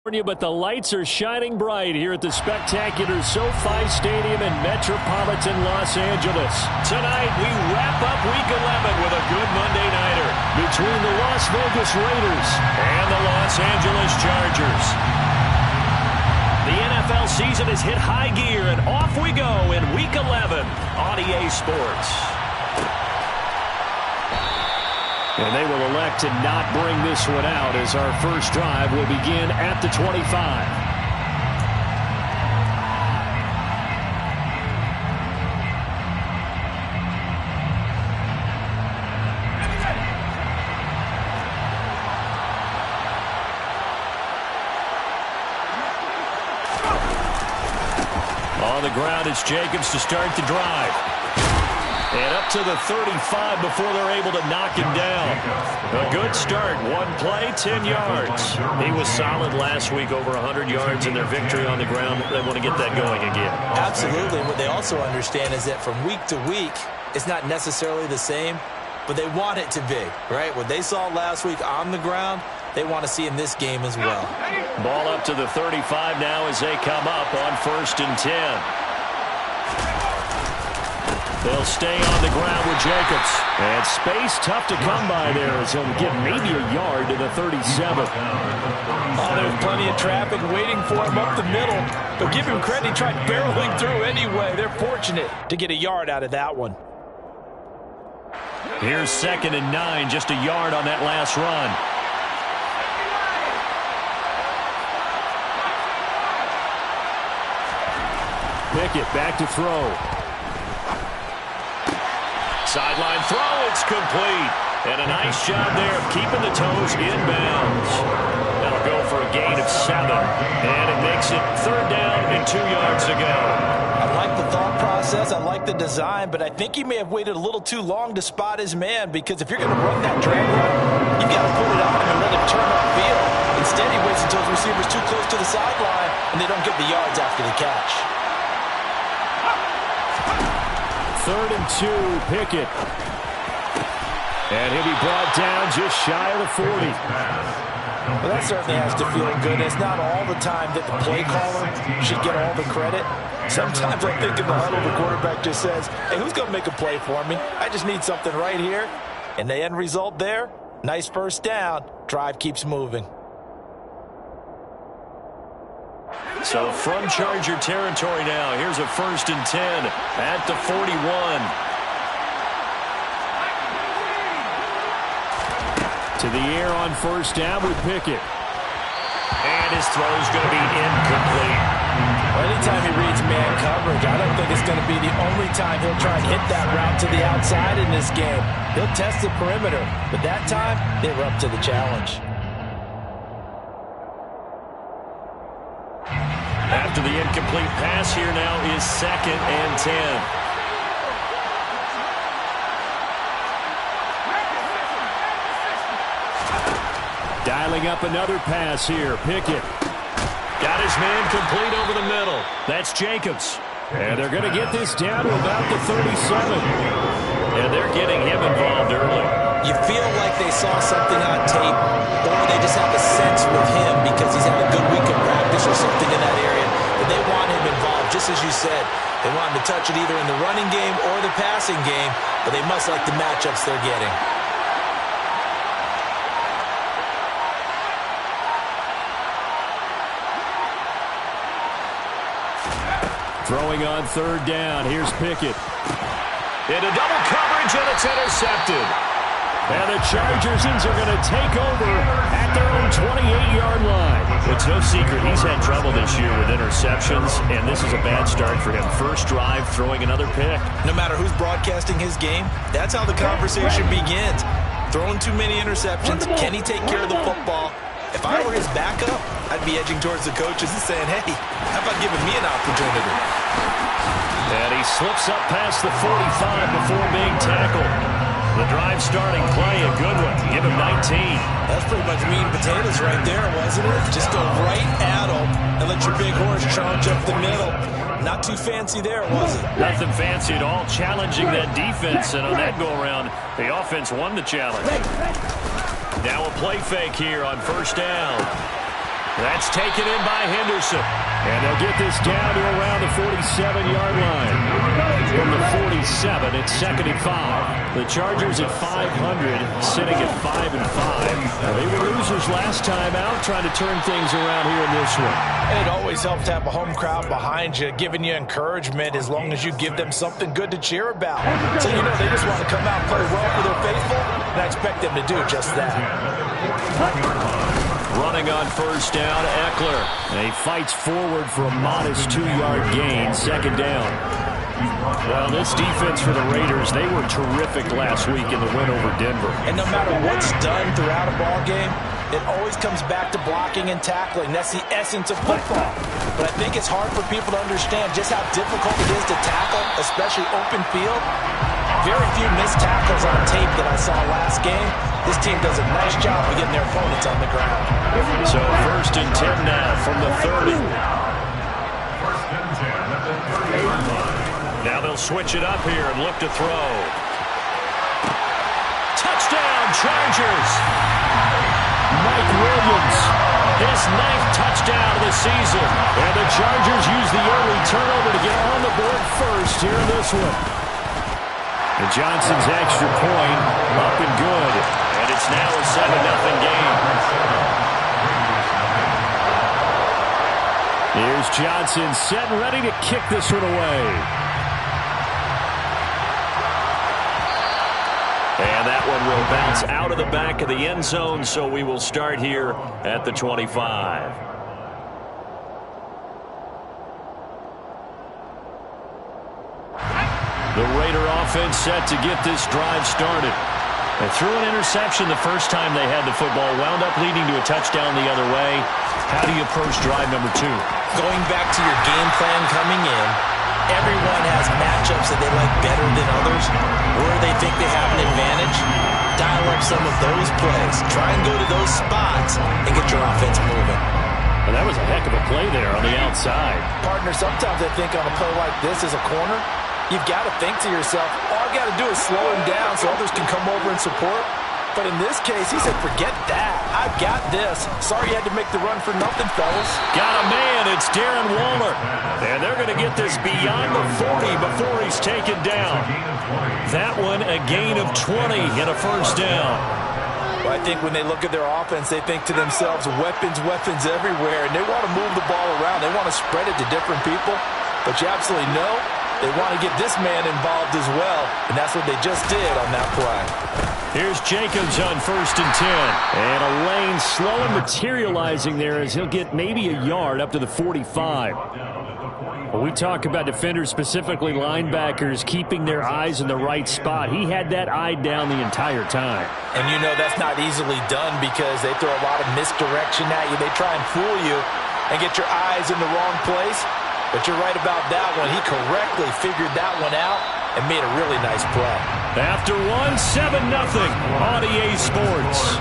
But the lights are shining bright here at the spectacular SoFi Stadium in metropolitan Los Angeles. Tonight, we wrap up Week 11 with a good Monday nighter between the Las Vegas Raiders and the Los Angeles Chargers. The NFL season has hit high gear, and off we go in Week 11 on EA Sports. And they will elect to not bring this one out as our first drive will begin at the 25. On the ground, it's Jacobs to start the drive. And up to the 35 before they're able to knock him down. A good start. One play, 10 yards. He was solid last week, over 100 yards in their victory on the ground. They want to get that going again. Absolutely. What they also understand is that from week to week, it's not necessarily the same, but they want it to be, right? What they saw last week on the ground, they want to see in this game as well. Ball up to the 35 now as they come up on 1st and 10. They'll stay on the ground with Jacobs. And space tough to come by there as he'll get maybe a yard to the 37. Oh, there's plenty of traffic waiting for him up the middle. But give him credit, he tried barreling through anyway. They're fortunate to get a yard out of that one. Here's 2nd and 9, just a yard on that last run. Pickett back to throw. Sideline throw, it's complete. And a nice job there of keeping the toes inbounds. That'll go for a gain of 7. And it makes it 3rd down and 2 yards to go. I like the thought process. I like the design. But I think he may have waited a little too long to spot his man. Because if you're going to run that drag route, you've got to put it on him and let him turn upfield. Instead, he waits until his receiver's too close to the sideline, and they don't get the yards after the catch. 3rd and 2, Pickett. And he'll be brought down just shy of the 40. Well, that certainly has to feel good. It's not all the time that the play caller should get all the credit. Sometimes I think in the huddle, the quarterback just says, hey, who's going to make a play for me? I just need something right here. And the end result there, nice 1st down. Drive keeps moving. So from Charger territory now, here's a 1st and 10 at the 41. To the air on 1st down with Pickett. And his throw's going to be incomplete. Well, anytime he reads man coverage, I don't think it's going to be the only time he'll try and hit that route to the outside in this game. He'll test the perimeter, but that time, they were up to the challenge. After the incomplete pass, here now is 2nd and 10. Dialing up another pass here. Pickett got his man complete over the middle. That's Jacobs. And they're going to get this down to about the 37. And they're getting him involved early. You feel like they saw something on tape, or they just have a sense with him because he's had a good week of practice or something in that area. But they want him involved, just as you said. They want him to touch it either in the running game or the passing game, but they must like the matchups they're getting. Throwing on 3rd down. Here's Pickett. Into double coverage, and it's intercepted. And the Chargers are going to take over at their own 28-yard line. It's no secret he's had trouble this year with interceptions, and this is a bad start for him. First drive, throwing another pick. No matter who's broadcasting his game, that's how the conversation begins. Throwing too many interceptions, can he take care of the football? If I were his backup, I'd be edging towards the coaches and saying, hey, how about giving me an opportunity? And he slips up past the 45 before being tackled. The drive starting play, a good one. Give him 19. That's pretty much meat and potatoes right there, wasn't it? Just go right at him and let your big horse charge up the middle. Not too fancy there, was it? Nothing fancy at all. Challenging that defense, and on that go-around, the offense won the challenge. Now a play fake here on 1st down. That's taken in by Henderson. And they'll get this down to around the 47-yard line. From the 47, it's 2nd and 5. The Chargers at 500, sitting at 5-5. They were losers last time out, trying to turn things around here in this one. And it always helps to have a home crowd behind you, giving you encouragement as long as you give them something good to cheer about. So, you know, they just want to come out and play well for their faithful, and I expect them to do just that. Running on first down, Eckler. And he fights forward for a modest 2-yard gain, 2nd down. Well, this defense for the Raiders, they were terrific last week in the win over Denver. And no matter what's done throughout a ball game, it always comes back to blocking and tackling. That's the essence of football. But I think it's hard for people to understand just how difficult it is to tackle, especially open field. Very few missed tackles on tape that I saw last game. This team does a nice job of getting their opponents on the ground. So 1st and 10 now from the 30. Now they'll switch it up here and look to throw. Touchdown, Chargers! Mike Williams, his 9th touchdown of the season. And the Chargers use the early turnover to get on the board first here in this one. And Johnson's extra point up and good. And it's now a 7-0 game. Here's Johnson set and ready to kick this one away. And that one will bounce out of the back of the end zone, so we will start here at the 25. The Raider offense set to get this drive started. They threw an interception the first time they had the football, wound up leading to a touchdown the other way. How do you approach drive number 2? Going back to your game plan coming in, everyone has matchups that they like better than others, where they think they have an advantage. Dial up some of those plays. Try and go to those spots and get your offense moving. And that was a heck of a play there on the outside. Partner, sometimes I think on a play like this as a corner, you've got to think to yourself, all I've got to do is slow him down so others can come over and support. But in this case, he said, forget that. I've got this. Sorry you had to make the run for nothing, fellas. Got a man. It's Darren Waller. And they're going to get this beyond the 40 before he's taken down. That one, a gain of 20 and a first down. Well, I think when they look at their offense, they think to themselves, weapons, weapons everywhere. And they want to move the ball around. They want to spread it to different people. But you absolutely know they want to get this man involved as well. And that's what they just did on that play. Here's Jacobs on 1st and 10. And a lane slow and materializing there as he'll get maybe a yard up to the 45. When we talk about defenders, specifically linebackers, keeping their eyes in the right spot, he had that eye down the entire time. And you know that's not easily done because they throw a lot of misdirection at you. They try and fool you and get your eyes in the wrong place. But you're right about that one. He correctly figured that one out and made a really nice play. After 7-0 on EA Sports.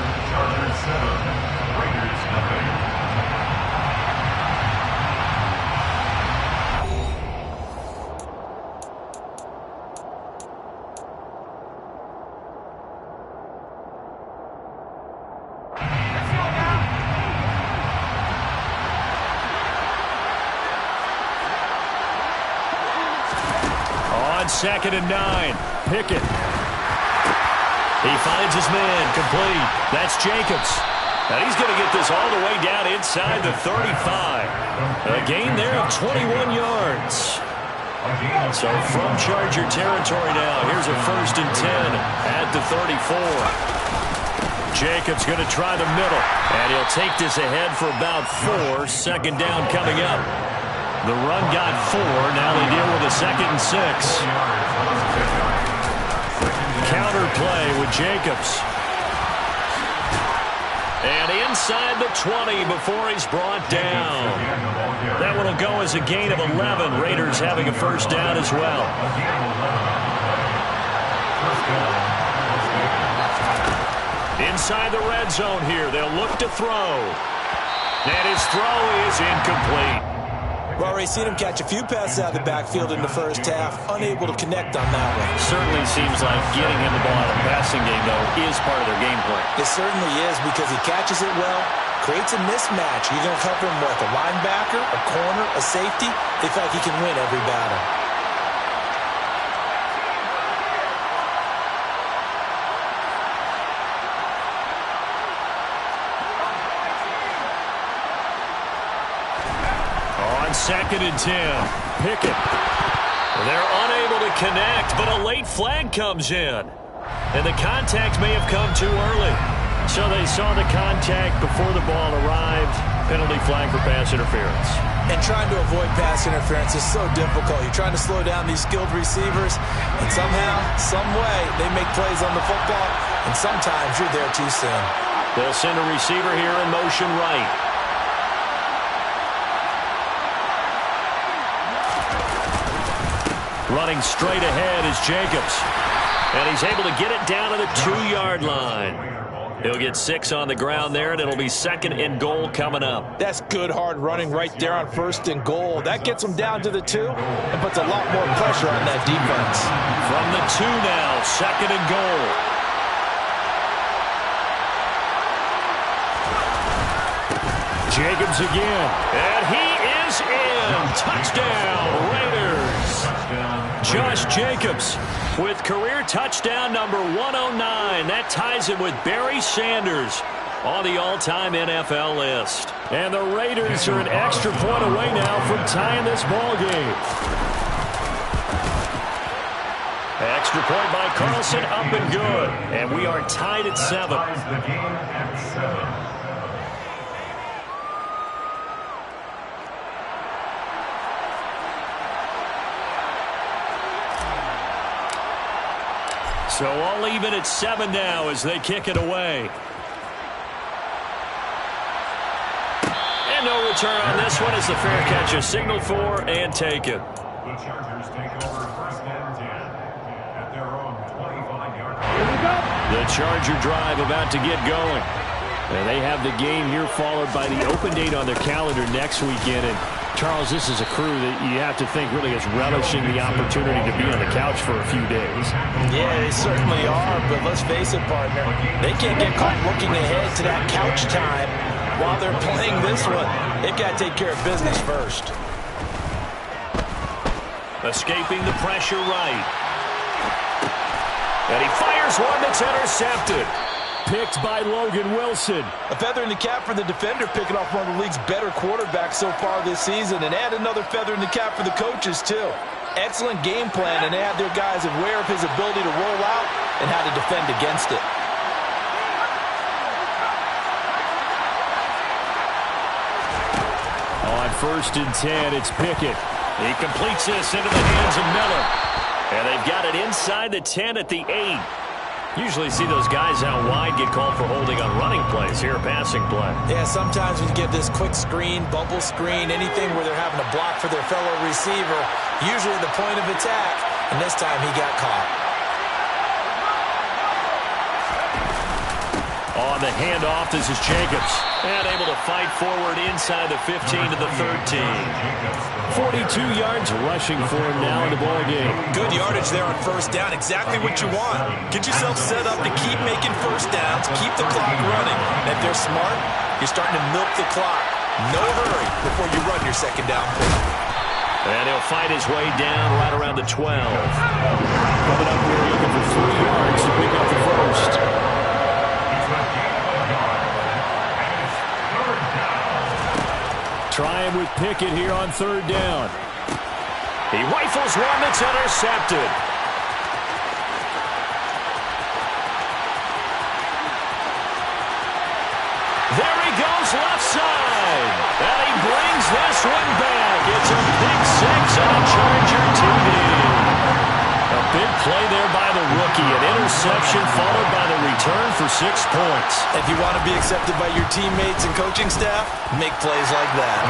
On 2nd and 9, Pickett. He finds his man, complete. That's Jacobs. And he's going to get this all the way down inside the 35. A gain there of 21 yards. So from Charger territory now, here's a 1st and 10 at the 34. Jacobs going to try the middle, and he'll take this ahead for about 4. 2nd down coming up. The run got 4. Now they deal with a 2nd and 6. Counter play with Jacobs. And inside the 20 before he's brought down. That one will go as a gain of 11. Raiders having a 1st down as well. Inside the red zone here. They'll look to throw. And his throw is incomplete. We've already seen him catch a few passes out of the backfield in the first half. Unable to connect on that one. Certainly seems like getting him the ball out of the passing game, though, is part of their game plan. It certainly is because he catches it well, Creates a mismatch. You're going to cover him with a linebacker, a corner, a safety. They feel like he can win every battle. On 2nd and 10, Pickett. They're unable to connect, but a late flag comes in. And the contact may have come too early. So they saw the contact before the ball arrived. Penalty flag for pass interference. And trying to avoid pass interference is so difficult. You're trying to slow down these skilled receivers, and somehow, some way, they make plays on the football, and sometimes you're there too soon. They'll send a receiver here in motion right. Running straight ahead is Jacobs. And he's able to get it down to the 2-yard line. He'll get 6 on the ground there, and it'll be 2nd and goal coming up. That's good hard running right there on 1st and goal. That gets him down to the 2 and puts a lot more pressure on that defense. From the 2 now, 2nd and goal. Jacobs again, and he is in. Touchdown, Raiders. Josh Jacobs with career touchdown number 109. That ties him with Barry Sanders on the all-time NFL list. And the Raiders are an extra point away now from tying this ball game. Extra point by Carlson, up and good. And we are tied at 7. So all even at 7 now as they kick it away. And no return on this one as the fair catch is signaled for and taken. The Chargers take over 1st and 10 at their own 25-yard line. The Charger drive about to get going. And they have the game here followed by the open date on their calendar next weekend. And Charles, this is a crew that you have to think really is relishing the opportunity to be on the couch for a few days. Yeah, they certainly are, but let's face it, partner. They can't get caught looking ahead to that couch time while they're playing this one. They've got to take care of business first. Escaping the pressure right. And he fires one that's intercepted. Picked by Logan Wilson. A feather in the cap for the defender, picking off one of the league's better quarterbacks so far this season, and add another feather in the cap for the coaches, too. Excellent game plan, and they had their guys aware of his ability to roll out and how to defend against it. On 1st and 10, it's Pickett. He completes this into the hands of Miller. And they've got it inside the 10 at the 8. Usually see those guys out wide get called for holding on running plays. Here, a passing play. Yeah, sometimes when you get this quick screen, bubble screen, anything where they're having to block for their fellow receiver, usually the point of attack, and this time he got caught. On the handoff, this is Jacobs. And able to fight forward inside the 15 to the 13. 42 yards rushing for him now in the ball game. Good yardage there on 1st down. Exactly what you want. Get yourself set up to keep making 1st downs, keep the clock running. And if they're smart, you're starting to milk the clock. No hurry before you run your 2nd down play. And he'll fight his way down right around the 12. Coming up here looking for 3 yards to pick up the 1st. Trying with Pickett here on 3rd down. He rifles one that's intercepted. There he goes left side. And he brings this one back. It's a big 6 on a Charger TD. A big play there by the rookie. An interception followed by the return for 6 points. If you want to be accepted by your teammates and coaching staff, make plays like that.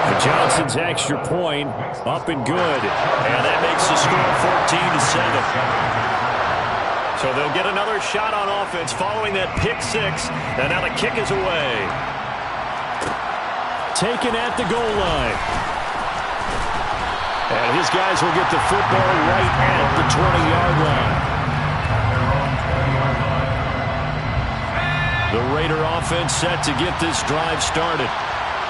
For Johnson's extra point, up and good. And that makes the score 14-7. So they'll get another shot on offense following that pick 6. And now the kick is away. Taken at the goal line. And his guys will get the football right at the 20-yard line. The Raider offense set to get this drive started.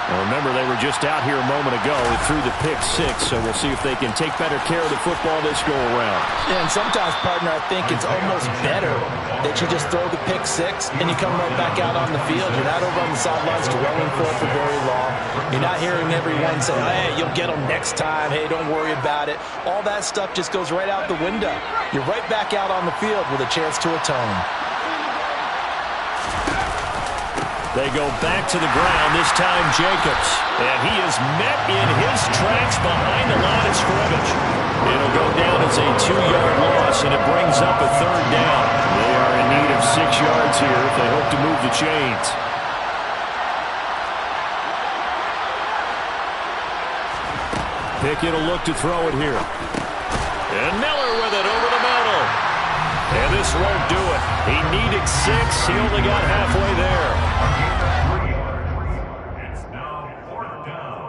Now remember, they were just out here a moment ago and threw the pick six, so we'll see if they can take better care of the football this go-around. Yeah, and sometimes, partner, I think it's almost better that you just throw the pick six and you come right back out on the field. You're not over on the sidelines dwelling for it for very long. You're not hearing everyone say, hey, you'll get them next time. Hey, don't worry about it. All that stuff just goes right out the window. You're right back out on the field with a chance to atone. They go back to the ground, this time Jacobs. And he is met in his tracks behind the line of scrimmage. It'll go down as a 2-yard loss, and it brings up a 3rd down. They are in need of 6 yards here if they hope to move the chains. Pickett will look to throw it here. And Miller with it over the middle. And this won't do it. He needed 6. He only got halfway there. It's now 4th down.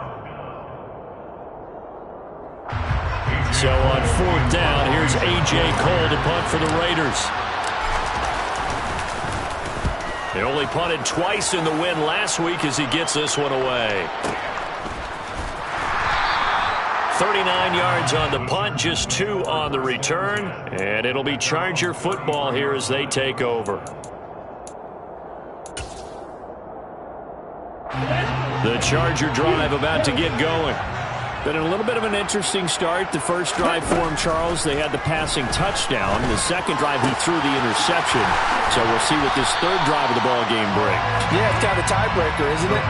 So on 4th down, here's A.J. Cole to punt for the Raiders. They only punted twice in the win last week as he gets this one away. 39 yards on the punt, just 2 on the return. And it'll be Charger football here as they take over. The Charger drive about to get going. Been a little bit of an interesting start. The first drive for him, Charles, they had the passing touchdown. The second drive, he threw the interception. So we'll see what this 3rd drive of the ball game brings. Yeah, it's kind of a tiebreaker, isn't it?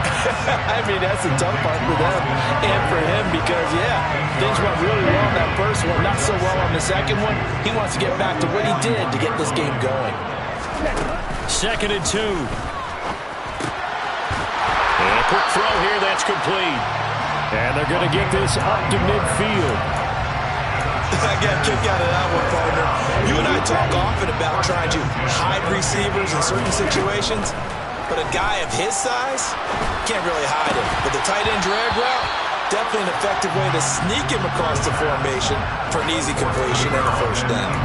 I mean, that's the tough part for them and for him because, yeah, things went really well on that first one, not so well on the second one. He wants to get back to what he did to get this game going. 2nd and 2. And a quick throw here, that's complete. And they're going to get this up to midfield. I got a kick out of that one, partner. You and I talk often about trying to hide receivers in certain situations, but a guy of his size can't really hide him. But the tight end drag route, definitely an effective way to sneak him across the formation for an easy completion and a 1st down.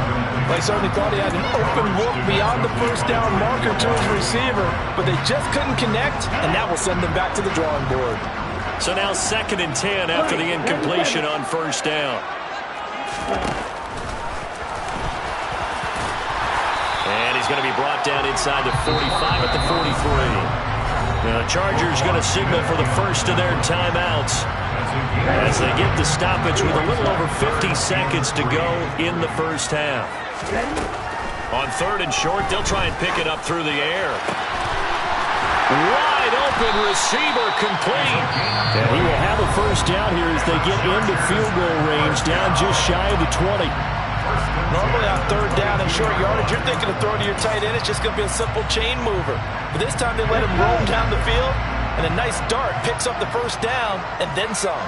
They certainly thought he had an open look beyond the 1st down marker to his receiver, but they just couldn't connect, and that will send them back to the drawing board. So now 2nd and 10 after the incompletion on 1st down. And he's going to be brought down inside the 45 at the 43. Now the Chargers going to signal for the first of their timeouts as they get the stoppage with a little over 50 seconds to go in the 1st half. On 3rd and short, they'll try and pick it up through the air. Wide open receiver complete. And he will have a 1st down here as they get into field goal range down just shy of the 20. Normally on 3rd down and short yardage, you're thinking of throwing to your tight end. It's just going to be a simple chain mover. But this time they let him roam down the field, and a nice dart picks up the 1st down and then some.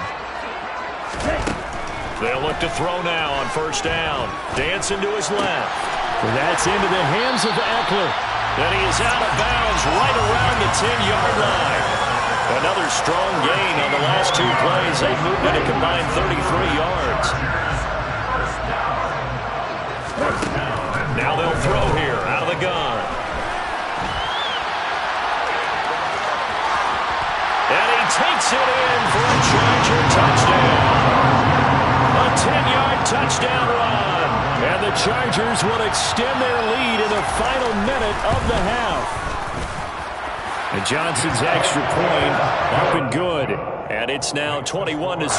They'll look to throw now on 1st down. Dancing to his left. And that's into the hands of Eckler. And he is out of bounds right around the 10-yard line. Another strong gain on the last 2 plays. They moved it a combined 33 yards. Now they'll throw here out of the gun. And he takes it in for a Charger touchdown. A 10-yard touchdown run. And the Chargers will extend their lead in the final minute of the half. And Johnson's extra point up and good. And it's now 21-7.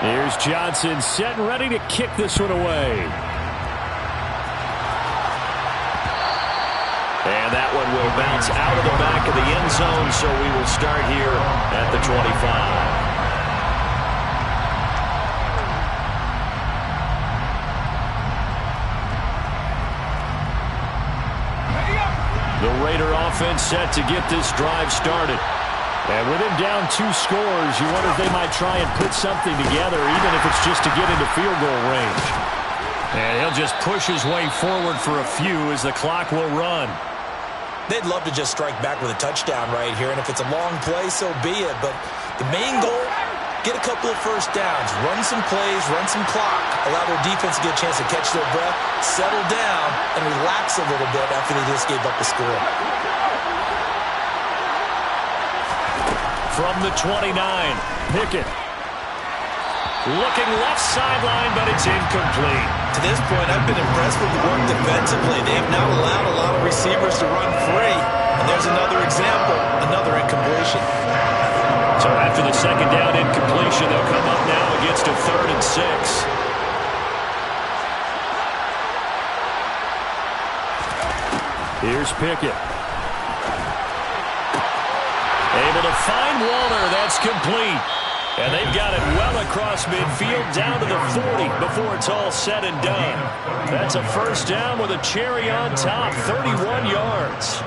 Here's Johnson set and ready to kick this one away. And that one will bounce out of the back of the end zone, so we will start here at the 25. The Raider offense set to get this drive started. And with him down 2 scores, you wonder if they might try and put something together, even if it's just to get into field goal range. And he'll just push his way forward for a few as the clock will run. They'd love to just strike back with a touchdown right here, and if it's a long play, so be it. But the main goal, get a couple of first downs, run some plays, run some clock, allow their defense to get a chance to catch their breath, settle down, and relax a little bit after they just gave up the score. From the 29, Pickett. Looking left sideline, but it's incomplete. To this point, I've been impressed with the work defensively. They have not allowed a lot of receivers to run free. And there's another example, another incompletion. So after the second down incompletion, they'll come up now against a 3rd and 6. Here's Pickett. Able to find Walter. That's complete. And they've got it well across midfield down to the 40 before it's all said and done. That's a first down with a cherry on top, 31 yards.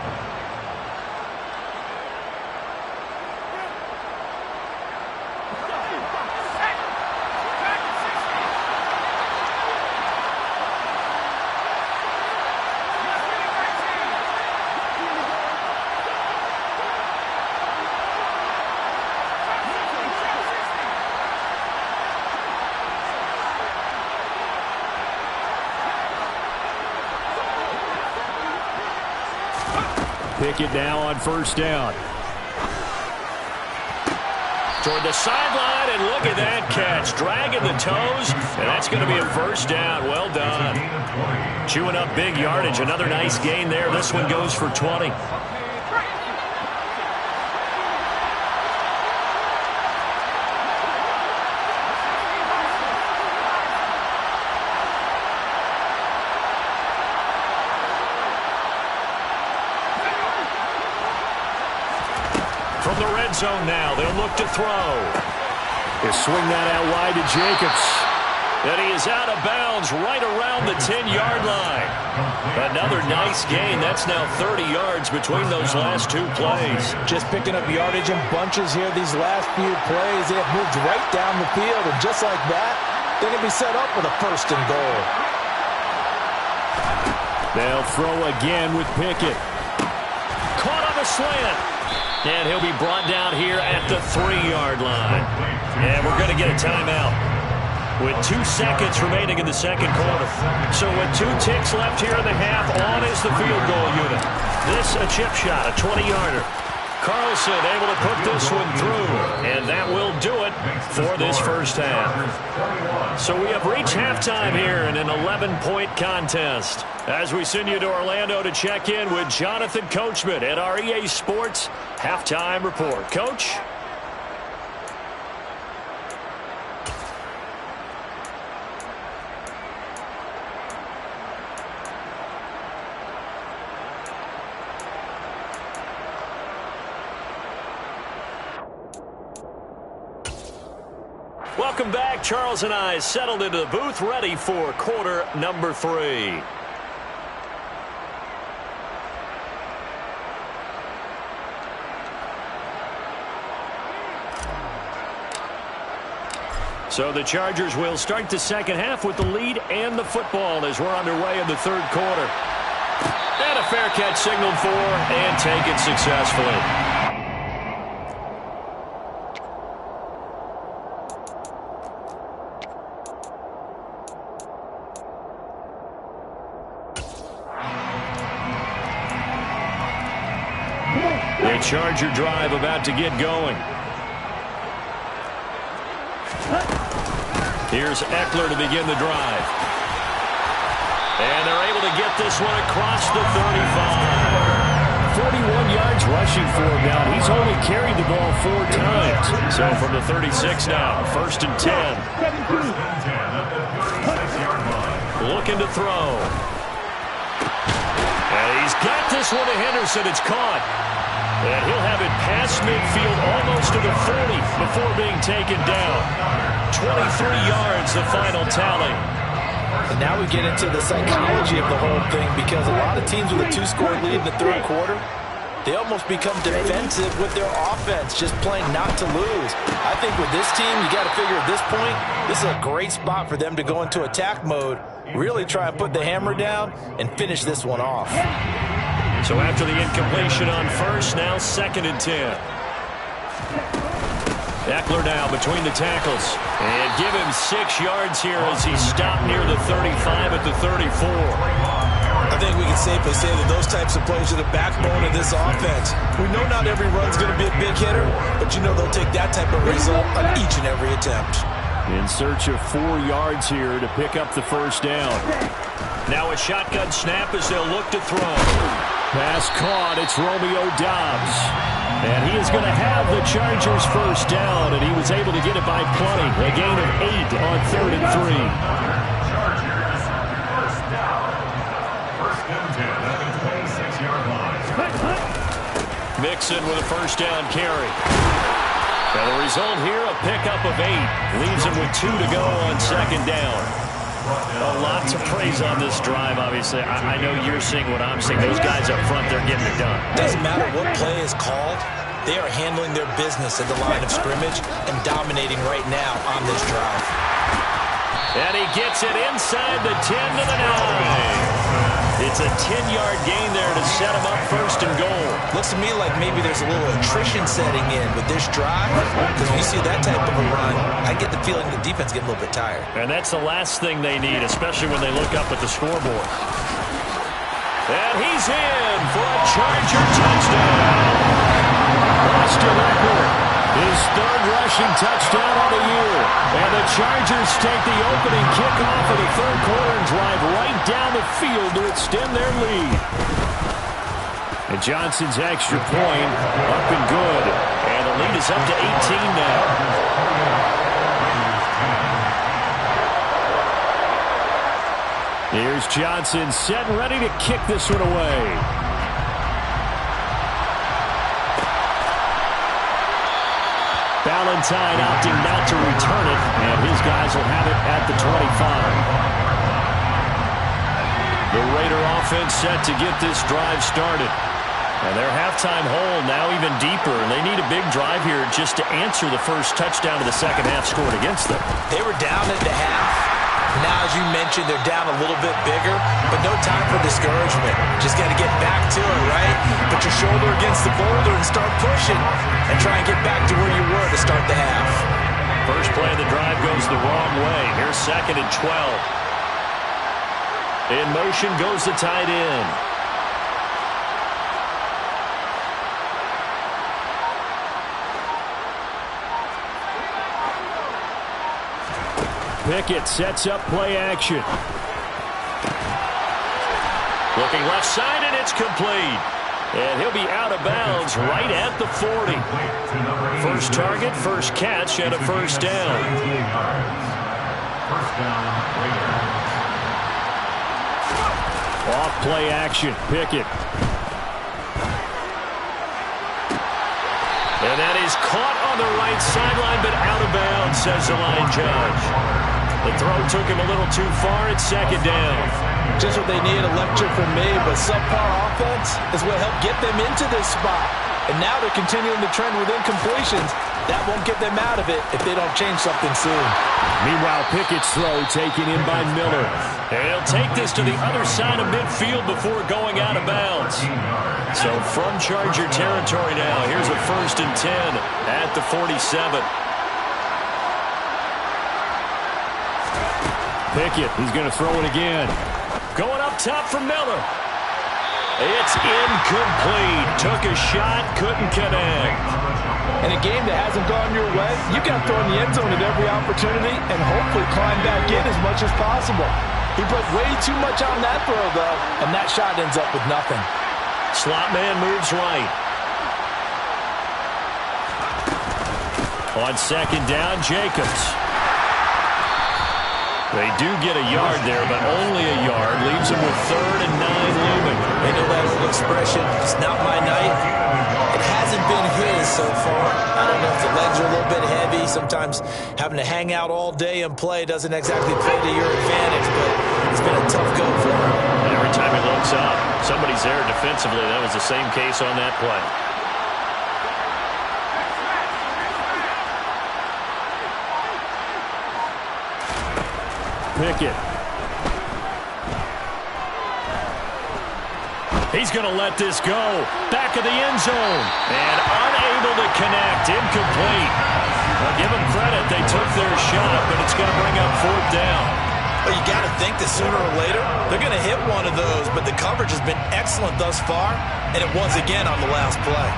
Pickett now on first down. Toward the sideline, and look at that catch. Dragging the toes, and that's going to be a first down. Well done. Chewing up big yardage. Another nice gain there. This one goes for 20. From the red zone now, they'll look to throw. They swing that out wide to Jacobs. And he is out of bounds right around the 10-yard line. Another nice gain. That's now 30 yards between those last two plays. Just picking up yardage in bunches here these last few plays. They have moved right down the field, and just like that, they're going to be set up with a 1st and goal. They'll throw again with Pickett. Caught on the slant. And he'll be brought down here at the 3-yard line. And we're going to get a timeout with 2 seconds remaining in the second quarter. So with 2 ticks left here in the half, on is the field goal unit. This a chip shot, a 20-yarder. Carlson able to put this one through, and that will do it for this first half. So we have reached halftime here in an 11-point contest. As we send you to Orlando to check in with Jonathan Coachman at our EA Sports Halftime Report. Coach? Welcome back. Charles and I settled into the booth, ready for quarter number 3. So the Chargers will start the second half with the lead and the football as we're underway in the third quarter. And a fair catch signaled for and taken successfully. The Charger drive about to get going. Here's Eckler to begin the drive. And they're able to get this one across the 35. 41 yards rushing for him now. He's only carried the ball 4 times. So from the 36 now, 1st and 10. Looking to throw. And he's got this one to Henderson. It's caught. And he'll have it past midfield almost to the 40 before being taken down. 23 yards, the final tally. And now we get into the psychology of the whole thing, because a lot of teams with a 2-score lead in the third quarter, they almost become defensive with their offense, just playing not to lose. I think with this team, you got to figure at this point, this is a great spot for them to go into attack mode, really try and put the hammer down and finish this one off. So after the incompletion on first, now 2nd and 10. Eckler now between the tackles. And give him 6 yards here as he stopped near the 35 at the 34. I think we can safely say that those types of plays are the backbone of this offense. We know not every run's going to be a big hitter, but you know they'll take that type of result on each and every attempt. In search of 4 yards here to pick up the first down. Now a shotgun snap as they'll look to throw. Pass caught. It's Romeo Doubs. And he is going to have the Chargers first down, and he was able to get it by plenty. A gain of 8 on 3rd and 3. Chargers, first down. First and 10 at the 26-yard line. Mixon with a first down carry. And the result here, a pickup of 8. Leaves him with 2 to go on 2nd down. A lot to praise on this drive, obviously. I know you're seeing what I'm seeing. Those guys up front, they're getting it done. Doesn't matter what play is called. They are handling their business at the line of scrimmage and dominating right now on this drive. And he gets it inside the 10 to the 9. It's a 10-yard gain there to set him up 1st and goal. Looks to me like maybe there's a little attrition setting in with this drive, because when you see that type of a run, I get the feeling the defense getting a little bit tired. And that's the last thing they need, especially when they look up at the scoreboard. And he's in for a Charger touchdown. Austin Eckler, his 3rd rushing touchdown of the year. And the Chargers take the opening kickoff of the 3rd quarter and drive right down the field to extend their lead. And Johnson's extra point up and good. And the lead is up to 18 now. Here's Johnson set and ready to kick this one away. Valentine opting not to return it, and his guys will have it at the 25. The Raider offense set to get this drive started. And their halftime hole now even deeper, and they need a big drive here just to answer the first touchdown of the second half scored against them. They were down at the half. Now, as you mentioned, they're down a little bit bigger, but no time for discouragement. Just got to get back to it, right? Put your shoulder against the boulder and start pushing and try and get back to where you were to start the half. First play of the drive goes the wrong way. Here's 2nd and 12. In motion goes the tight end. Pickett sets up play action. Looking left side, and it's complete. And he'll be out of bounds right at the 40. First target, first catch, and a first down. Off play action, Pickett. And that is caught on the right sideline, but out of bounds, says the line judge. The throw took him a little too far. It's 2nd down. Just what they need, a lecture from me, but subpar offense is what helped get them into this spot. And now they're continuing the trend with incompletions. That won't get them out of it if they don't change something soon. Meanwhile, Pickett's throw taken in by Miller. And he'll take this to the other side of midfield before going out of bounds. So from Charger territory now, here's a 1st and 10 at the 47. Pickett, he's going to throw it again. Going up top for Miller. It's incomplete. Took a shot, couldn't connect. In a game that hasn't gone your way, you got to throw in the end zone at every opportunity and hopefully climb back in as much as possible. He put way too much on that throw, though, and that shot ends up with nothing. Slot man moves right. On 2nd down, Jacobs. They do get a yard there, but only a yard. Leaves them with 3rd and 9 looming. They know that old expression, it's not my night. It hasn't been his so far. I don't know if the legs are a little bit heavy. Sometimes having to hang out all day and play doesn't exactly play to your advantage, but it's been a tough go for him. And every time he looks up, somebody's there defensively. That was the same case on that play. Pickett. He's going to let this go. Back of the end zone. And unable to connect. Incomplete. Well, give them credit. They took their shot, but it's going to bring up 4th down. Well, you got to think that sooner or later they're going to hit one of those, but the coverage has been excellent thus far, and it was again on the last play.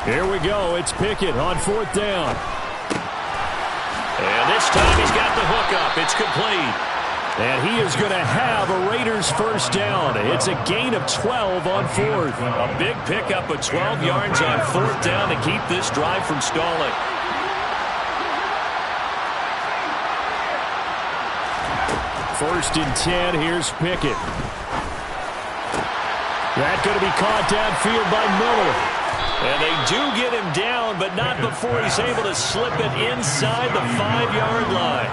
Here we go. It's Pickett on 4th down. And this time he's got the hook up. It's complete. And he is going to have a Raiders 1st down. It's a gain of 12 on 4th. A big pickup of 12 yards on 4th down to keep this drive from stalling. First and 10. Here's Pickett. That's going to be caught downfield by Miller. And they do get him down, but not before he's able to slip it inside the 5-yard line.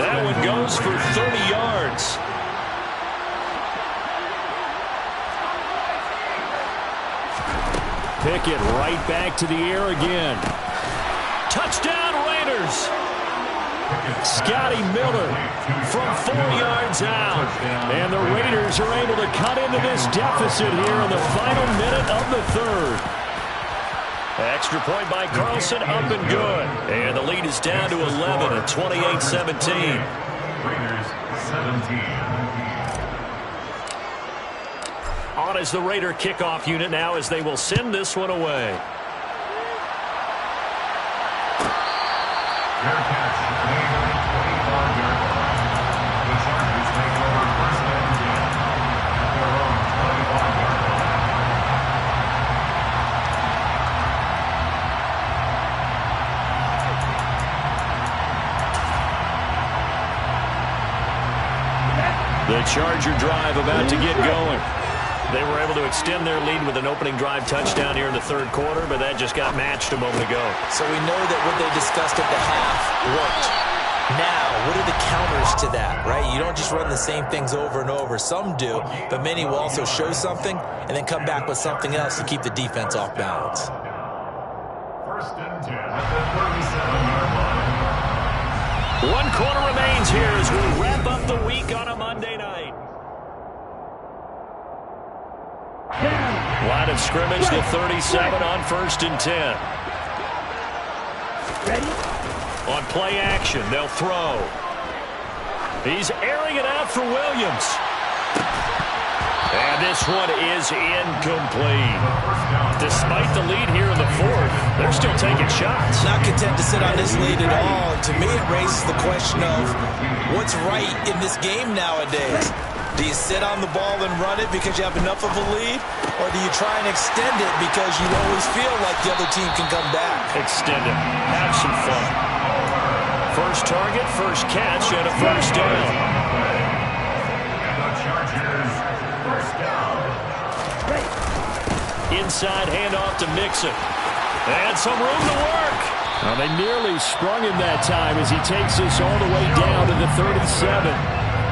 That one goes for 30 yards. Pickett right back to the air again. Touchdown Raiders. Scotty Miller from 4 yards out. And the Raiders are able to cut into this deficit here in the final minute of the 3rd. Extra point by Carlson, up and good. And the lead is down to 11 at 28-17. Raiders 17. On is the Raider kickoff unit now as they will send this one away. Fair catch, made on the 25-yard line. The Chargers take over 1st and 10 at their own 25-yard line. The Charger drive about to get going. They were able to extend their lead with an opening drive touchdown here in the 3rd quarter, but that just got matched a moment ago. So we know that what they discussed at the half worked. Now, what are the counters to that, right? You don't just run the same things over and over. Some do, but many will also show something and then come back with something else to keep the defense off balance. 1st and 10 at the 37-yard line. 1 quarter remains here as we wrap up the week on a Monday night. Line of scrimmage, the 37 on 1st and 10. Ready? On play action, they'll throw. He's airing it out for Williams. And this one is incomplete. Despite the lead here in the 4th, they're still taking shots. Not content to sit on this lead at all. To me, it raises the question of what's right in this game nowadays. Do you sit on the ball and run it because you have enough of a lead? Or do you try and extend it because you always feel like the other team can come back? Extend it. Have some fun. First target, first catch, and a 1st down. And the Chargers 1st down. Inside handoff to Mixon. And some room to work. Well, they nearly sprung him that time as he takes this all the way down to the 37.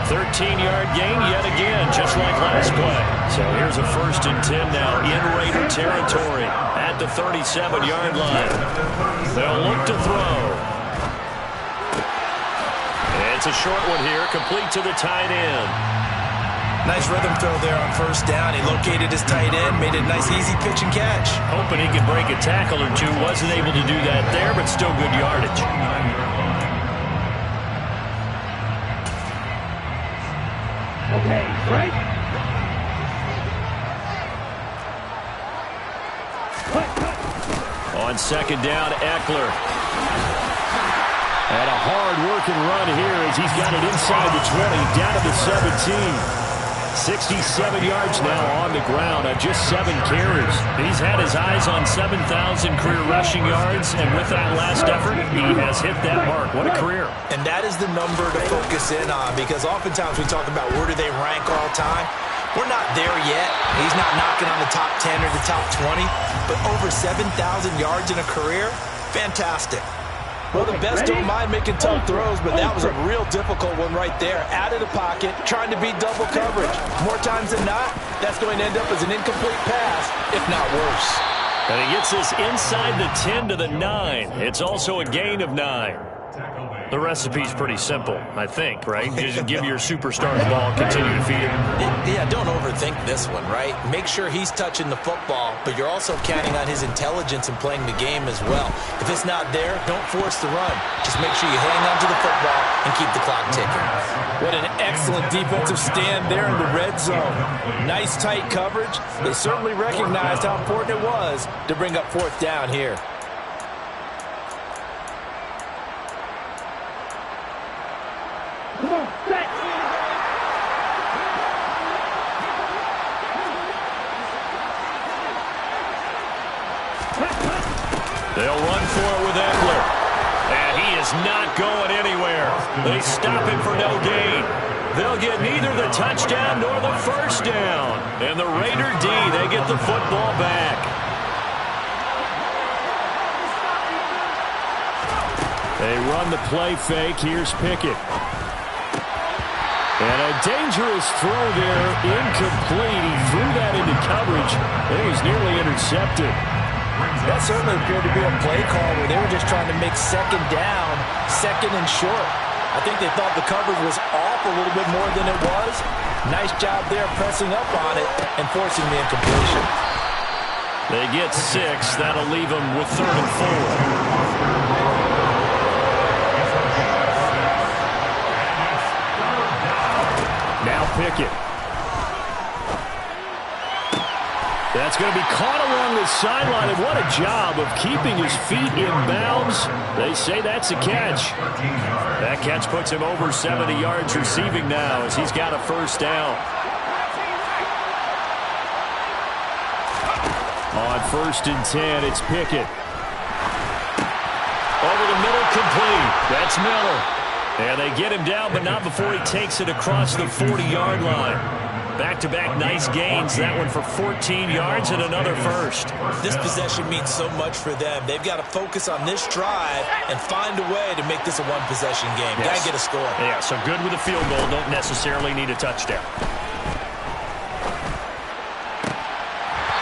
13-yard gain yet again, just like last play. So here's a 1st and 10 now in Raider territory at the 37-yard line. They'll look to throw. It's a short one here, complete to the tight end. Nice rhythm throw there on 1st down. He located his tight end, made it a nice easy pitch and catch. Hoping he could break a tackle or two. Wasn't able to do that there, but still good yardage. Okay, right? On 2nd down, Eckler. And a hard-working run here as he's got it inside the 20, down to the 17. 67 yards now on the ground on just 7 carries. He's had his eyes on 7,000 career rushing yards, and with that last effort, he has hit that mark. What a career. And that is the number to focus in on, because oftentimes we talk about where do they rank all time. We're not there yet. He's not knocking on the top 10 or the top 20, but over 7,000 yards in a career, fantastic. Well, the best don't mind making tough throws, but that was a real difficult one right there. Out of the pocket, trying to beat double coverage. More times than not, that's going to end up as an incomplete pass, if not worse. And he gets this inside the 10 to the 9. It's also a gain of 9. The recipe's pretty simple, I think, right? You just give your superstar the ball and continue to feed him. Yeah, don't overthink this one, right? Make sure he's touching the football, but you're also counting on his intelligence in playing the game as well. If it's not there, don't force the run. Just make sure you hang on to the football and keep the clock ticking. What an excellent defensive stand there in the red zone. Nice tight coverage. They certainly recognized how important it was to bring up fourth down here. Come on, set. They'll run for it with Eckler. And he is not going anywhere. They stop him for no gain. They'll get neither the touchdown nor the first down. And the Raider D, they get the football back. They run the play fake. Here's Pickett. And a dangerous throw there, incomplete. He threw that into coverage. It was nearly intercepted. That certainly appeared to be a play call where they were just trying to make second down, second and short. I think they thought the coverage was off a little bit more than it was. Nice job there pressing up on it and forcing the incompletion. They get 6. That'll leave them with 3rd and 4. Now Pickett. That's going to be caught along the sideline, and what a job of keeping his feet in bounds. They say that's a catch. That catch puts him over 70 yards receiving now as he's got a first down. On 1st and 10, it's Pickett. Over the middle, complete. That's Miller. And they get him down, but not before he takes it across the 40-yard line. Back-to-back nice gains. That one for 14 yards and another first. This possession means so much for them. They've got to focus on this drive and find a way to make this a one-possession game. Yes. Got to get a score. Yeah, so good with a field goal. Don't necessarily need a touchdown.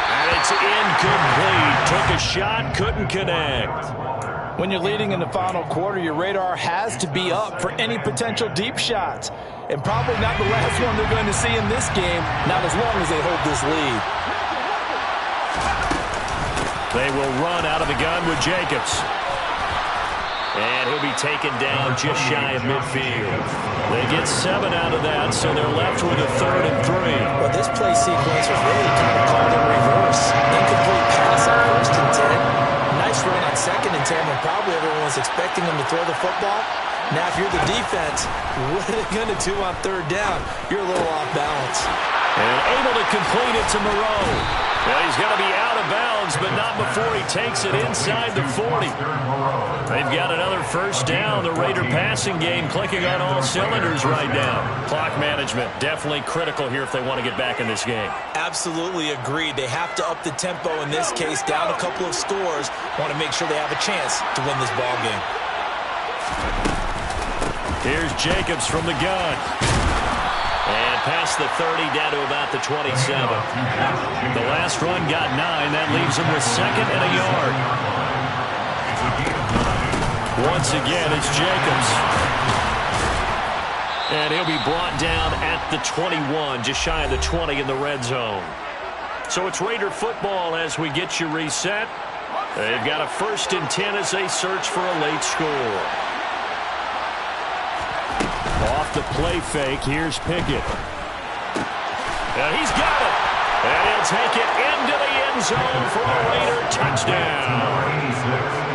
And it's incomplete. Took a shot, couldn't connect. When you're leading in the final quarter, your radar has to be up for any potential deep shots. And probably not the last one they're going to see in this game, not as long as they hold this lead. They will run out of the gun with Jacobs. And he'll be taken down just shy of midfield. They get 7 out of that, so they're left with a 3rd and 3. Well, this play sequence was really kind of called in reverse. Incomplete pass on 1st and 10. Nice run on 2nd and 10 when probably everyone was expecting them to throw the football. Now, if you're the defense, what are they going to do on 3rd down? You're a little off balance. And able to complete it to Moreau. Well, he's going to be out of bounds, but not before he takes it inside the 40. They've got another first down. The Raider passing game clicking on all cylinders right now. Clock management definitely critical here if they want to get back in this game. Absolutely agreed. They have to up the tempo in this case, down a couple of scores. Want to make sure they have a chance to win this ball game. Here's Jacobs from the gun. And past the 30, down to about the 27. The last run got 9. That leaves him with 2nd and a yard. Once again, it's Jacobs. And he'll be brought down at the 21, just shy of the 20 in the red zone. So it's Raider football as we get you reset. They've got a 1st and 10 as they search for a late score. Off the play fake, here's Pickett. And he's got it. And he'll take it into the end zone for a Raider touchdown.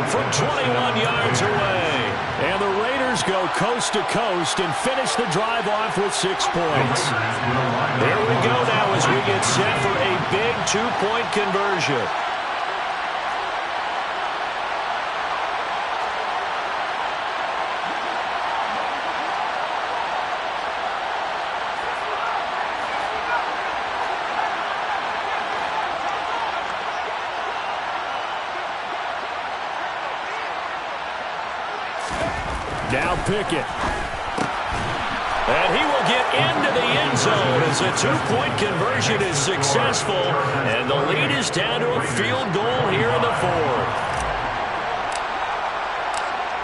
From 21 yards away. And the Raiders go coast to coast and finish the drive off with 6 points. There we go now as we get set for a big 2-point conversion. Now Pickett. And he will get into the end zone as a two-point conversion is successful. And the lead is down to a field goal here in the fourth.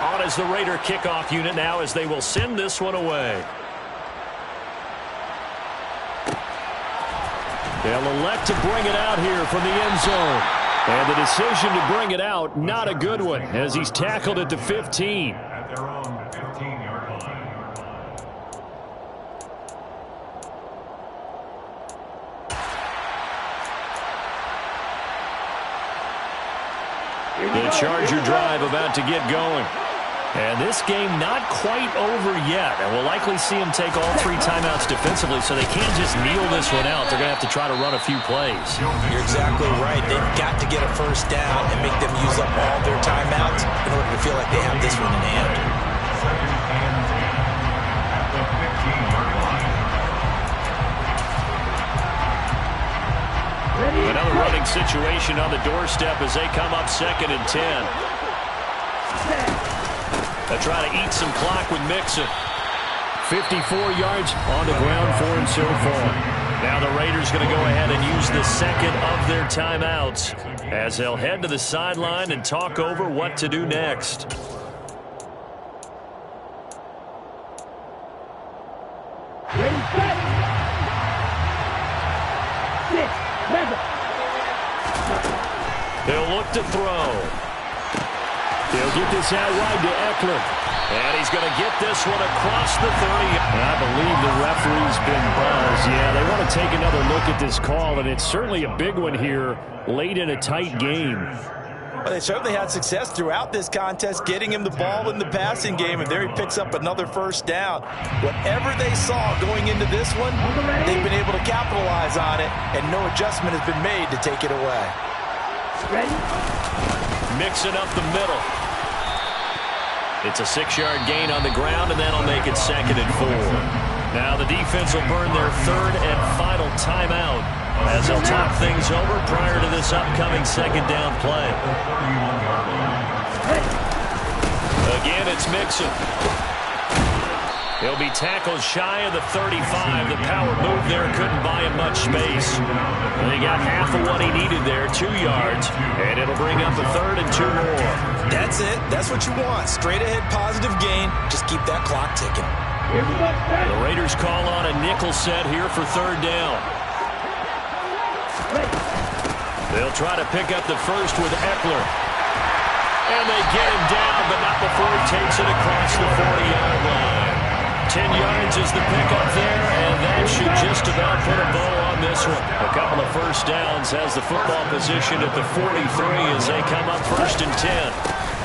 On as the Raider kickoff unit now as they will send this one away. They'll elect to bring it out here from the end zone. And the decision to bring it out, not a good one, as he's tackled at the 15. At their own 15-yard line. The Charger drive about to get going. And this game not quite over yet. And we'll likely see them take all three timeouts defensively, so they can't just kneel this one out. They're going to have to try to run a few plays. You're exactly right. They've got to get a first down and make them use up all their timeouts in order to feel like they have this one in hand. Second and 10 at the 15-yard line. Another running situation on the doorstep as they come up 2nd and 10. They'll try to eat some clock with Mixon. 54 yards on the ground for him so far. Now the Raiders going to go ahead and use the second of their timeouts as they'll head to the sideline and talk over what to do next. Ready, set. Sit. Never. They'll look to throw. They'll get this out wide to Eckler. And he's going to get this one across the 30. And I believe the referee's been buzzed. Yeah, they want to take another look at this call, and it's certainly a big one here late in a tight game. Well, they certainly had success throughout this contest, getting him the ball in the passing game, and there he picks up another first down. Whatever they saw going into this one, they've been able to capitalize on it, and no adjustment has been made to take it away. Ready. Mixing up the middle. It's a 6-yard gain on the ground, and that'll make it 2nd and 4. Now the defense will burn their third and final timeout as they'll talk things over prior to this upcoming second down play. Again, it's Mixon. He'll be tackled shy of the 35. The power move there couldn't buy him much space. And he got half of what he needed there, 2 yards, and it'll bring up a 3rd and 2 more. That's it. That's what you want. Straight ahead positive gain. Just keep that clock ticking. The Raiders call on a nickel set here for 3rd down. They'll try to pick up the first with Eckler. And they get him down, but not before he takes it across the 40-yard line. 10 yards is the pickup there, and that should just about put a bow on this one. A couple of first downs has the football position at the 43 as they come up 1st and 10.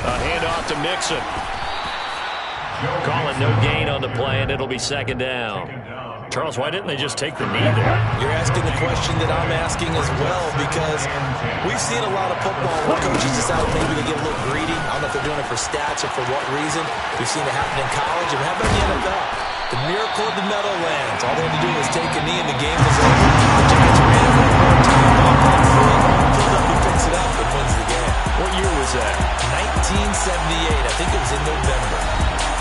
A handoff to Mixon. Calling no gain on the play, and it'll be 2nd down. Charles, why didn't they just take the knee there? You're asking the question that I'm asking as well, because we've seen a lot of football where coaches decide maybe to get a little greedy. I don't know if they're doing it for stats or for what reason. We've seen it happen in college, and how about the NFL? The miracle of the Meadowlands. All they had to do was take a knee, and the game was over. The Giants ran it one more time, ball pulled up and picks it up and wins the game. What year was that? 1978. I think it was in November.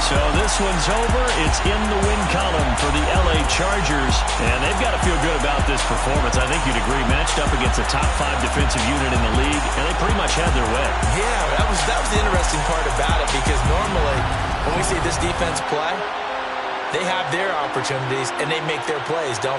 So this one's over. It's in the win column for the LA Chargers, and they've got to feel good about this performance. I think you'd agree, matched up against a top 5 defensive unit in the league, and they pretty much had their way. Yeah, that was the interesting part about it, because normally when we see this defense play, they have their opportunities and they make their plays, don't they?